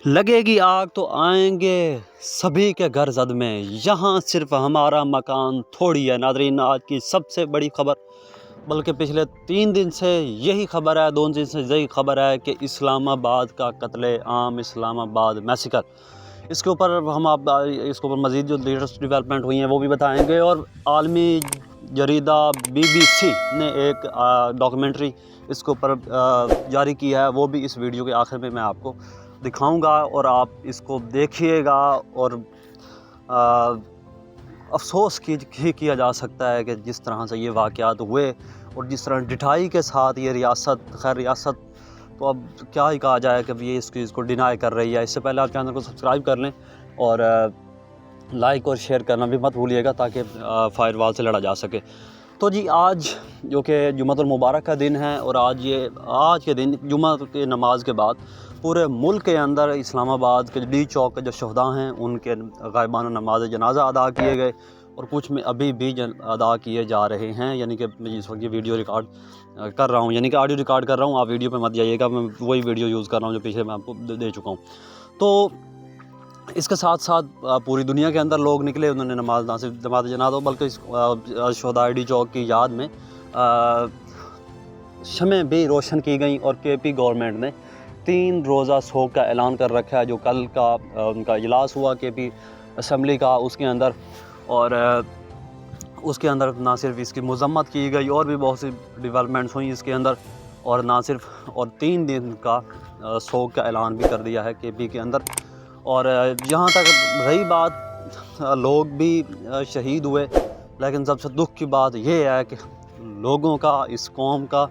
لگے گی آگ تو آئیں گے سبھی کے گھر زد میں، یہاں صرف ہمارا مکان تھوڑی ہے۔ ناظرین، آج کی سب سے بڑی خبر، بلکہ پچھلے 3 دن سے یہی خبر ہے، 2 دن سے یہی خبر ہے کہ اسلام آباد کا قتل عام، اسلام آباد میسیکر، اس کے اوپر ہم اس کے اوپر مزید جو لیٹسٹ ڈیولپمنٹ ہوئی ہیں وہ بھی بتائیں گے۔ اور عالمی جریدہ BBC نے ایک ڈاکومنٹری اس کے اوپر جاری کی ہے، وہ بھی اس ویڈیو کے آخر میں میں آپ کو دکھاؤں گا، اور آپ اس کو دیکھیے گا۔ اور افسوس کیا جا سکتا ہے کہ جس طرح سے یہ واقعات ہوئے اور جس طرح ڈٹھائی کے ساتھ یہ ریاست تو اب کیا ہی کہا جائے کہ یہ اس چیز کو ڈینائی کر رہی ہے۔ اس سے پہلے آپ چینل کو سبسکرائب کر لیں اور لائک اور شیئر کرنا بھی مت بھولیے گا تاکہ فائر وال سے لڑا جا سکے۔ تو جی، آج جو کہ جمعہ المبارک کا دن ہے، اور آج کے دن جمعہ کی نماز کے بعد پورے ملک کے اندر اسلام آباد کے ڈی چوک کے جو شہداء ہیں ان کے غائبانہ نماز جنازہ ادا کیے گئے، اور کچھ میں ابھی بھی ادا کیے جا رہے ہیں۔ یعنی کہ میں اس وقت یہ ویڈیو ریکارڈ کر رہا ہوں، یعنی کہ آڈیو ریکارڈ کر رہا ہوں، آپ ویڈیو پہ مت جائیے گا، میں وہی ویڈیو یوز کر رہا ہوں جو پیچھے میں آپ کو دے چکا ہوں۔ تو اس کے ساتھ ساتھ پوری دنیا کے اندر لوگ نکلے، انہوں نے نہ صرف نماز جنازہ بلکہ شہداء ڈی چوک کی یاد میں شمعیں بھی روشن کی گئیں، اور KP گورنمنٹ نے 3 روزہ سوگ کا اعلان کر رکھا ہے، جو کل کا ان کا اجلاس ہوا KP اسمبلی کا، اس کے اندر، اور اس کے اندر نہ صرف اس کی مذمت کی گئی، اور بھی بہت سی ڈیولپمنٹس ہوئیں اس کے اندر، اور نہ صرف، اور 3 دن کا سوگ کا اعلان بھی کر دیا ہے KP کے اندر۔ اور جہاں تک رہی بات، لوگ بھی شہید ہوئے، لیکن سب سے دکھ کی بات یہ ہے کہ لوگوں کا، اس قوم کا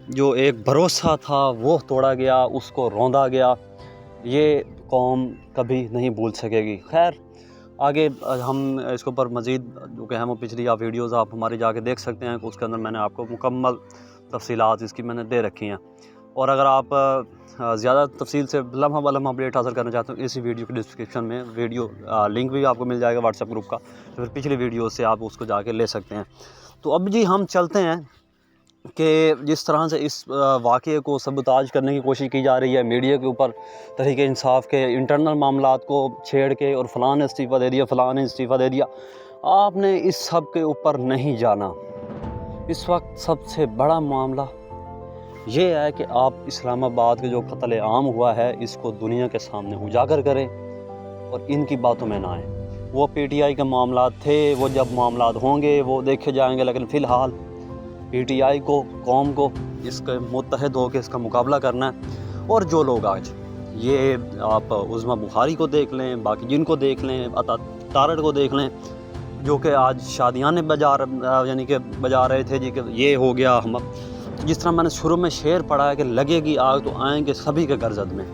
جو ایک بھروسہ تھا وہ توڑا گیا، اس کو روندا گیا، یہ قوم کبھی نہیں بھول سکے گی۔ خیر، آگے ہم اس کے اوپر مزید جو کہ ہم پچھلی ویڈیوز آپ ہماری جا کے دیکھ سکتے ہیں، اس کے اندر میں نے آپ کو مکمل تفصیلات اس کی میں نے دے رکھی ہیں۔ اور اگر آپ زیادہ تفصیل سے لمحہ بلمحہ اپڈیٹ حاصل کرنا چاہتے ہیں، اسی ویڈیو کی ڈسکرپشن میں ویڈیو لنک بھی آپ کو مل جائے گا واٹس ایپ گروپ کا، پھر پچھلی ویڈیو سے آپ اس کو جا کے لے سکتے ہیں۔ تو اب جی ہم چلتے ہیں کہ جس طرح سے اس واقعے کو سبوتاج کرنے کی کوشش کی جا رہی ہے میڈیا کے اوپر، تحریک انصاف کے انٹرنل معاملات کو چھیڑ کے، اور فلاں نے استعفیٰ دے دیا، فلاں نے استعفیٰ دے دیا، آپ نے اس سب کے اوپر نہیں جانا۔ اس وقت سب سے بڑا معاملہ یہ ہے کہ آپ اسلام آباد کے جو قتل عام ہوا ہے اس کو دنیا کے سامنے اجاگر کریں، اور ان کی باتوں میں نہ آئیں۔ وہ PTI کے معاملات تھے، وہ جب معاملات ہوں گے وہ دیکھے جائیں گے، لیکن فی الحال PTI کو، قوم کو اس کے متحد ہو کے اس کا مقابلہ کرنا ہے۔ اور جو لوگ آج، یہ آپ عظمیٰ بخاری کو دیکھ لیں، باقی جن کو دیکھ لیں، عطا تارڑ کو دیکھ لیں، جو کہ آج شادیاں بجا رہے تھے جی کہ یہ ہو گیا، ہم جس طرح میں نے شروع میں شعر پڑھا ہے کہ لگے گی آگ تو آئیں گے سبھی کے گھر زد میں،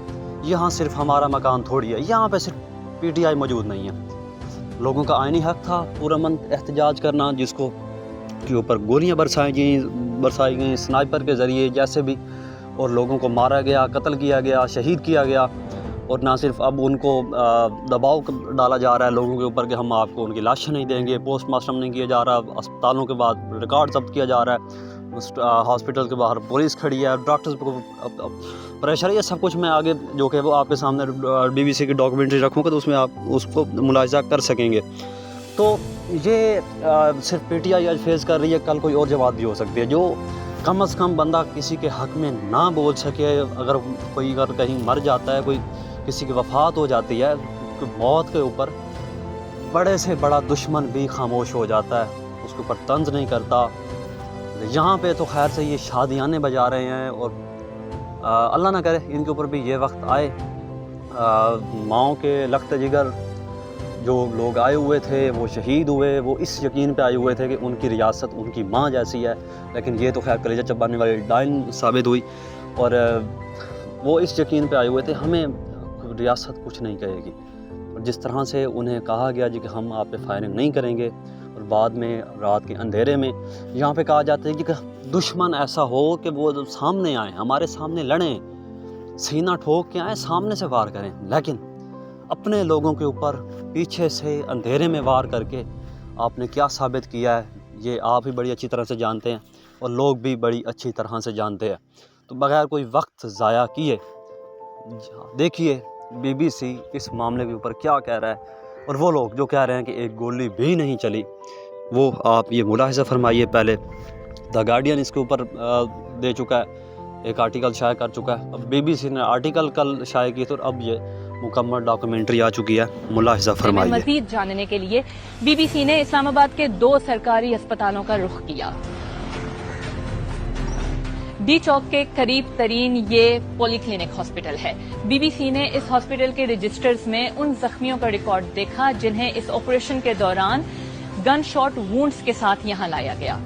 یہاں صرف ہمارا مکان تھوڑی ہے۔ یہاں پہ صرف PTI موجود نہیں ہے، لوگوں کا آئینی حق تھا پرامن احتجاج کرنا، جس کو کے اوپر گولیاں برسائی گئیں سنائپر کے ذریعے جیسے بھی، اور لوگوں کو مارا گیا، قتل کیا گیا، شہید کیا گیا۔ اور نہ صرف اب ان کو دباؤ ڈالا جا رہا ہے لوگوں کے اوپر کہ ہم آپ کو ان کی لاشیں نہیں دیں گے، پوسٹ مارٹم نہیں کیا جا رہا، اسپتالوں کے بعد ریکارڈ ضبط کیا جا رہا ہے، ہاسپٹل کے باہر پولیس کھڑی ہے، ڈاکٹرز کو پریشر ہے۔ یہ سب کچھ میں آگے جو کہ وہ آپ کے سامنے BBC کی ڈاکومنٹری رکھوں گا تو اس میں آپ اس کو ملاحظہ کر سکیں گے۔ تو یہ صرف PTI آج فیس کر رہی ہے، کل کوئی اور جماعت بھی ہو سکتی ہے، جو کم از کم بندہ کسی کے حق میں نہ بول سکے۔ اگر کہیں مر جاتا ہے، کوئی کسی کی وفات ہو جاتی ہے، تو موت کے اوپر بڑے سے بڑا دشمن بھی خاموش ہو جاتا ہے، اس کے اوپر طنز نہیں کرتا۔ یہاں پہ تو خیر سے یہ شادیانے بجا رہے ہیں، اور اللہ نہ کرے ان کے اوپر بھی یہ وقت آئے۔ ماؤں کے لخت جگر جو لوگ آئے ہوئے تھے وہ شہید ہوئے، وہ اس یقین پہ آئے ہوئے تھے کہ ان کی ریاست ان کی ماں جیسی ہے، لیکن یہ تو خیر کلیجہ چبانے والی ڈائن ثابت ہوئی، اور وہ اس یقین پہ آئے ہوئے تھے ہمیں ریاست کچھ نہیں کہے گی۔ اور جس طرح سے انہیں کہا گیا جی کہ ہم آپ پہ فائرنگ نہیں کریں گے، اور بعد میں رات کے اندھیرے میں یہاں پہ کہا جاتا ہے کہ دشمن ایسا ہو کہ وہ سامنے آئیں، ہمارے سامنے لڑیں، سینہ ٹھوک کے آئیں، سامنے سے وار کریں، لیکن اپنے لوگوں کے اوپر پیچھے سے اندھیرے میں وار کر کے آپ نے کیا ثابت کیا ہے یہ آپ ہی بڑی اچھی طرح سے جانتے ہیں، اور لوگ بھی بڑی اچھی طرح سے جانتے ہیں۔ تو بغیر کوئی وقت ضائع کیے دیکھیے بی بی سی اس معاملے کے اوپر کیا کہہ رہا ہے، اور وہ لوگ جو کہہ رہے ہیں کہ ایک گولی بھی نہیں چلی، وہ آپ یہ ملاحظہ فرمائیے۔ پہلے دا گارڈین اس کے اوپر دے چکا ہے، ایک آرٹیکل شائع کر چکا ہے، اب بی بی سی نے آرٹیکل کل شائع کی تو اب یہ مکمل ڈاکومنٹری آ چکی ہے، ملاحظہ فرمائیے۔ مزید جاننے کے لیے بی بی سی نے اسلام آباد کے 2 سرکاری اسپتالوں کا رخ کیا۔ ڈی چوک کے قریب ترین یہ پولی کلینک ہاسپٹل ہے۔ بی بی سی نے اس ہاسپٹل کے رجسٹرز میں ان زخمیوں کا ریکارڈ دیکھا جنہیں اس آپریشن کے دوران گن شاٹ وونڈز کے ساتھ یہاں لایا گیا۔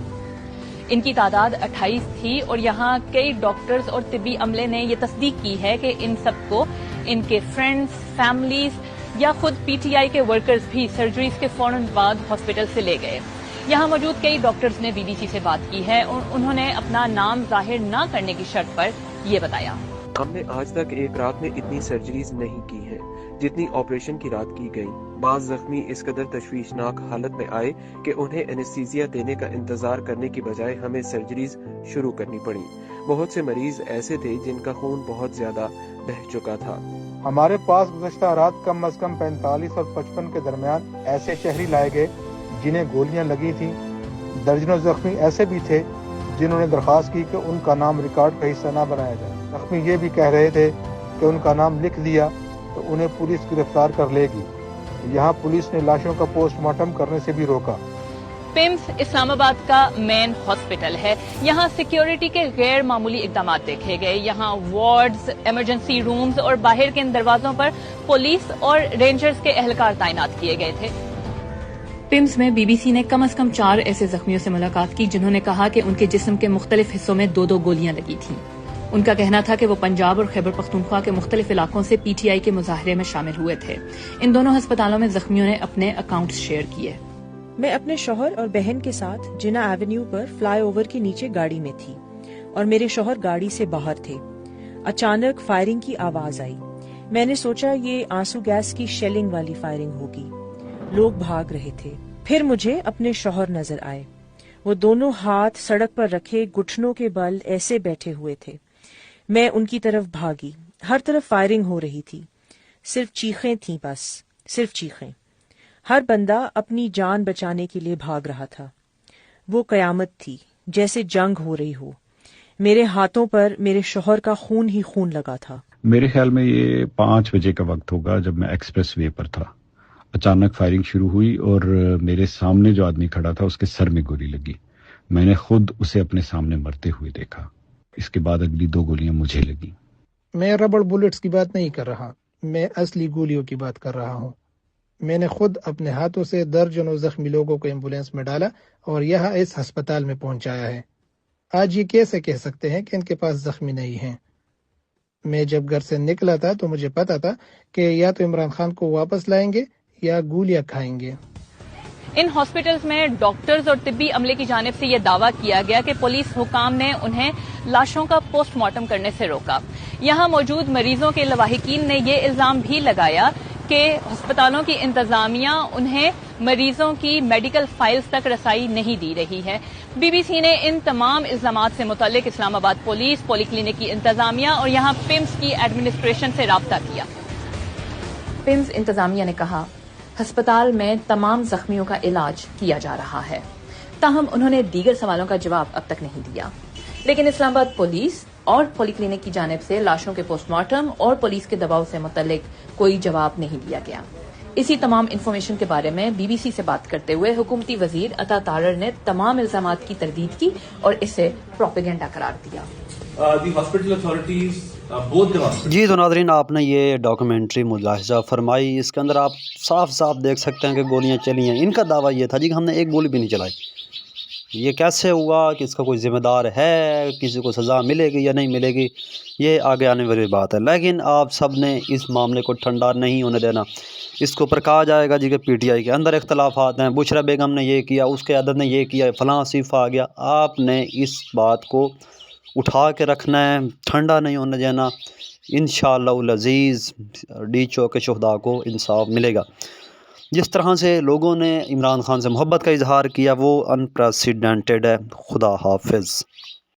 ان کی تعداد 28 تھی اور یہاں کئی ڈاکٹرز اور طبی عملے نے یہ تصدیق کی ہے کہ ان سب کو ان کے فرینڈز، فیملیز یا خود پی ٹی آئی کے ورکرز بھی سرجریز کے فوراً بعد ہاسپٹل سے لے گئے۔ یہاں موجود کئی ڈاکٹرز نے بی بی سی سے بات کی ہے اور انہوں نے اپنا نام ظاہر نہ کرنے کی شرط پر یہ بتایا۔ ہم نے آج تک ایک رات میں اتنی سرجریز نہیں کی ہیں جتنی آپریشن کی رات کی گئی۔ بعض زخمی اس قدر تشویشناک حالت میں آئے کہ انہیں اینستھیزیا دینے کا انتظار کرنے کی بجائے ہمیں سرجریز شروع کرنی پڑی۔ بہت سے مریض ایسے تھے جن کا خون بہت زیادہ بہہ چکا تھا۔ ہمارے پاس گزشتہ رات کم از کم 45 اور 55 کے درمیان ایسے شہری لائے گئے جنہیں گولیاں لگی تھیں۔ درجنوں زخمی ایسے بھی تھے جنہوں نے درخواست کی کہ ان کا نام ریکارڈ کا حصہ نہ بنایا جائے۔ زخمی یہ بھی کہہ رہے تھے کہ ان کا نام لکھ دیا تو انہیں پولیس گرفتار کر لے گی۔ یہاں پولیس نے لاشوں کا پوسٹ مارٹم کرنے سے بھی روکا۔ پمس اسلام آباد کا مین ہاسپٹل ہے۔ یہاں سیکیورٹی کے غیر معمولی اقدامات دیکھے گئے۔ یہاں وارڈز، ایمرجنسی رومز اور باہر کے ان دروازوں پر پولیس اور رینجرز کے اہلکار تعینات کیے گئے تھے۔ پمس میں بی بی سی نے کم از کم 4 ایسے زخمیوں سے ملاقات کی جنہوں نے کہا کہ ان کے جسم کے مختلف حصوں میں 2 گولیاں لگی تھیں۔ ان کا کہنا تھا کہ وہ پنجاب اور خیبر پختونخوا کے مختلف علاقوں سے پی ٹی آئی کے مظاہرے میں شامل ہوئے تھے۔ ان دونوں ہسپتالوں میں زخمیوں نے اپنے اکاؤنٹس شیئر کیے۔ میں اپنے شوہر اور بہن کے ساتھ جنا ایونیو پر فلائی اوور کے نیچے گاڑی میں تھی اور میرے شوہر گاڑی سے باہر تھے۔ اچانک فائرنگ کی آواز آئی۔ میں نے سوچا یہ آنسو گیس کی شیلنگ والی فائرنگ ہوگی۔ لوگ بھاگ رہے تھے۔ پھر مجھے اپنے شوہر نظر آئے۔ وہ دونوں ہاتھ سڑک پر رکھے گھٹنوں کے بل ایسے بیٹھے ہوئے تھے۔ میں ان کی طرف بھاگی۔ ہر طرف فائرنگ ہو رہی تھی۔ صرف چیخیں تھیں، بس صرف چیخیں۔ ہر بندہ اپنی جان بچانے کے لیے بھاگ رہا تھا۔ وہ قیامت تھی، جیسے جنگ ہو رہی ہو۔ میرے ہاتھوں پر میرے شوہر کا خون ہی خون لگا تھا۔ میرے خیال میں یہ 5 بجے کا وقت ہوگا جب میں ایکسپریس وے پر تھا۔ اچانک فائرنگ شروع ہوئی اور میرے سامنے جو آدمی کھڑا تھا اس کے سر میں گولی لگی۔ میں نے خود اسے اپنے سامنے مرتے ہوئے دیکھا۔ اس کے بعد اگلی 2 گولیاں مجھے لگی۔ میں ربڑ بلٹس کی بات نہیں کر رہا، میں اصلی گولیوں کی بات کر رہا ہوں۔ میں نے خود اپنے ہاتھوں سے درجنوں زخمی لوگوں کو ایمبولینس میں ڈالا اور یہاں اس ہسپتال میں پہنچایا ہے۔ آج یہ کیسے کہہ سکتے ہیں کہ ان کے پاس زخمی نہیں ہیں؟ میں جب گھر سے نکلا تھا تو مجھے پتا تھا کہ یا تو عمران خان کو واپس لائیں گے یا گولیاں کھائیں گے۔ ان ہاسپٹلز میں ڈاکٹرز اور طبی عملے کی جانب سے یہ دعویٰ کیا گیا کہ پولیس حکام نے انہیں لاشوں کا پوسٹ مارٹم کرنے سے روکا۔ یہاں موجود مریضوں کے لواحقین نے یہ الزام بھی لگایا کہ ہسپتالوں کی انتظامیہ انہیں مریضوں کی میڈیکل فائلز تک رسائی نہیں دی رہی ہے۔ بی بی سی نے ان تمام الزامات سے متعلق اسلام آباد پولیس، پولی کلینک کی انتظامیہ اور یہاں پمس کی ایڈمنسٹریشن سے رابطہ کیا۔ پمس انتظامیہ نے کہا ہسپتال میں تمام زخمیوں کا علاج کیا جا رہا ہے، تاہم انہوں نے دیگر سوالوں کا جواب اب تک نہیں دیا۔ لیکن اسلام آباد پولیس اور پولی کلینک کی جانب سے لاشوں کے پوسٹ مارٹم اور پولیس کے دباؤ سے متعلق کوئی جواب نہیں دیا گیا۔ اسی تمام انفارمیشن کے بارے میں بی بی سی سے بات کرتے ہوئے حکومتی وزیر عطا تارڑ نے تمام الزامات کی تردید کی اور اسے پروپیگنڈا قرار دیا۔ جی تو ناظرین، آپ نے یہ ڈاکومنٹری ملاحظہ فرمائی، اس کے اندر آپ صاف صاف دیکھ سکتے ہیں کہ گولیاں چلی ہیں۔ ان کا دعویٰ یہ تھا جی کہ ہم نے ایک گولی بھی نہیں چلائی۔ یہ کیسے ہوا کہ اس کا کوئی ذمہ دار ہے، کسی کو سزا ملے گی یا نہیں ملے گی، یہ آگے آنے والی بات ہے۔ لیکن آپ سب نے اس معاملے کو ٹھنڈا نہیں ہونے دینا۔ اس کے اوپر کہا جائے گا جی کہ پی ٹی آئی کے اندر اختلافات ہیں، بشرا بیگم نے یہ کیا، اس کے عدد نے یہ کیا، فلاں صنف آ گیا۔ آپ نے اس بات کو اٹھا کے رکھنا ہے، ٹھنڈا نہیں ہونے دینا۔ انشاءاللہ العزیز ڈی چوک کے شہداء کو انصاف ملے گا۔ جس طرح سے لوگوں نے عمران خان سے محبت کا اظہار کیا وہ ان پریسیڈنٹڈ ہے۔ خدا حافظ۔